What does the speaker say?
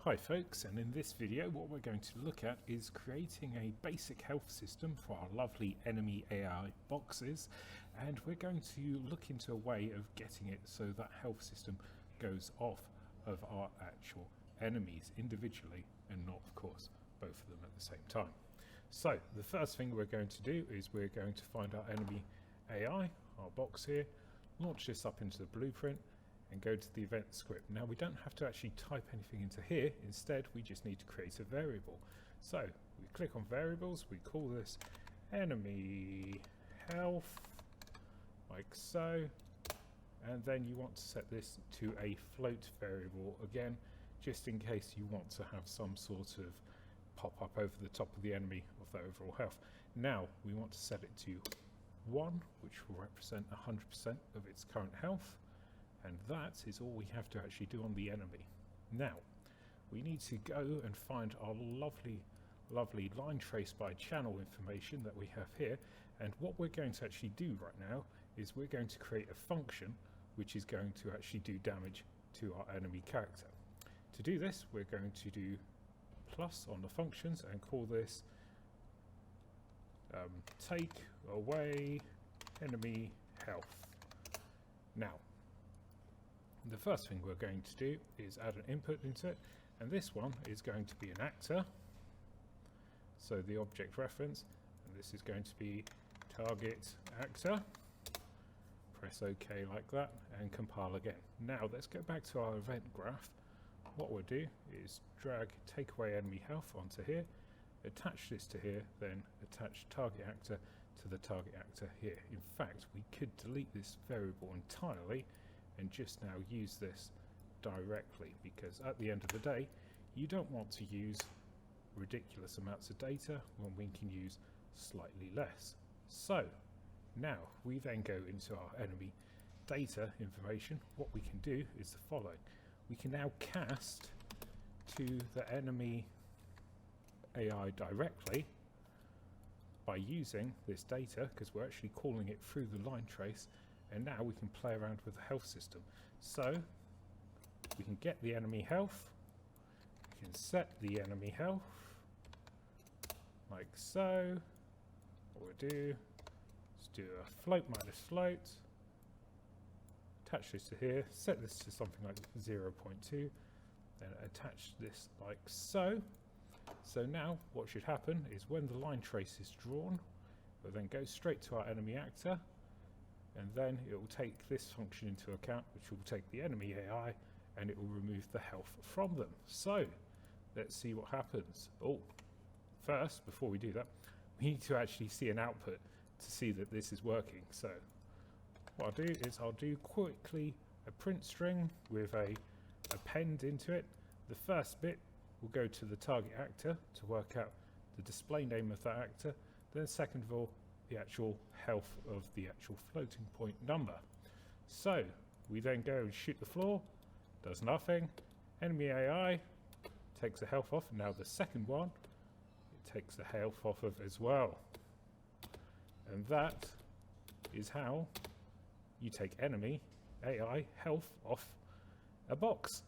Hi folks, and in this video what we're going to look at is creating a basic health system for our lovely enemy AI boxes, and we're going to look into a way of getting it so that health system goes off of our actual enemies individually and not, of course, both of them at the same time. So the first thing we're going to do is we're going to find our enemy AI, our box here, launch this up into the blueprint and go to the event script. Now we don't have to actually type anything into here, instead we just need to create a variable. So we click on variables, we call this enemy health, like so, and then you want to set this to a float variable again, just in case you want to have some sort of pop up over the top of the enemy of the overall health. Now we want to set it to 1, which will represent 100% of its current health. And that is all we have to actually do on the enemy. Now, we need to go and find our lovely line trace by channel information that we have here. And what we're going to actually do right now is we're going to create a function which is going to actually do damage to our enemy character. To do this, we're going to do plus on the functions and call this take away enemy health. Now, the first thing we're going to do is add an input into it, and this one is going to be an actor, so the object reference, and this is going to be target actor. Press OK like that and compile again. Now let's go back to our event graph. What we'll do is drag take away enemy health onto here, attach this to here, then attach target actor to the target actor here. In fact, we could delete this variable entirely and just now use this directly, because at the end of the day you don't want to use ridiculous amounts of data when we can use slightly less. So now we then go into our enemy data information. What we can do is the following: we can now cast to the enemy AI directly by using this data, because we're actually calling it through the line trace. And now we can play around with the health system. So we can get the enemy health, we can set the enemy health, like so. What we'll do is do a float minus float, attach this to here, set this to something like 0.2, then attach this like so. So now what should happen is when the line trace is drawn, we'll then go straight to our enemy actor, and then it will take this function into account, which will take the enemy AI and it will remove the health from them. So let's see what happens. Oh, first, before we do that, we need to actually see an output to see that this is working. So what I'll do is I'll do quickly a print string with a append into it. The first bit will go to the target actor to work out the display name of that actor. Then second of all, the actual health of the actual floating point number. So we then go and shoot the floor, does nothing. Enemy AI takes the health off. Now the second one, it takes the health off of as well. And that is how you take enemy AI health off a box.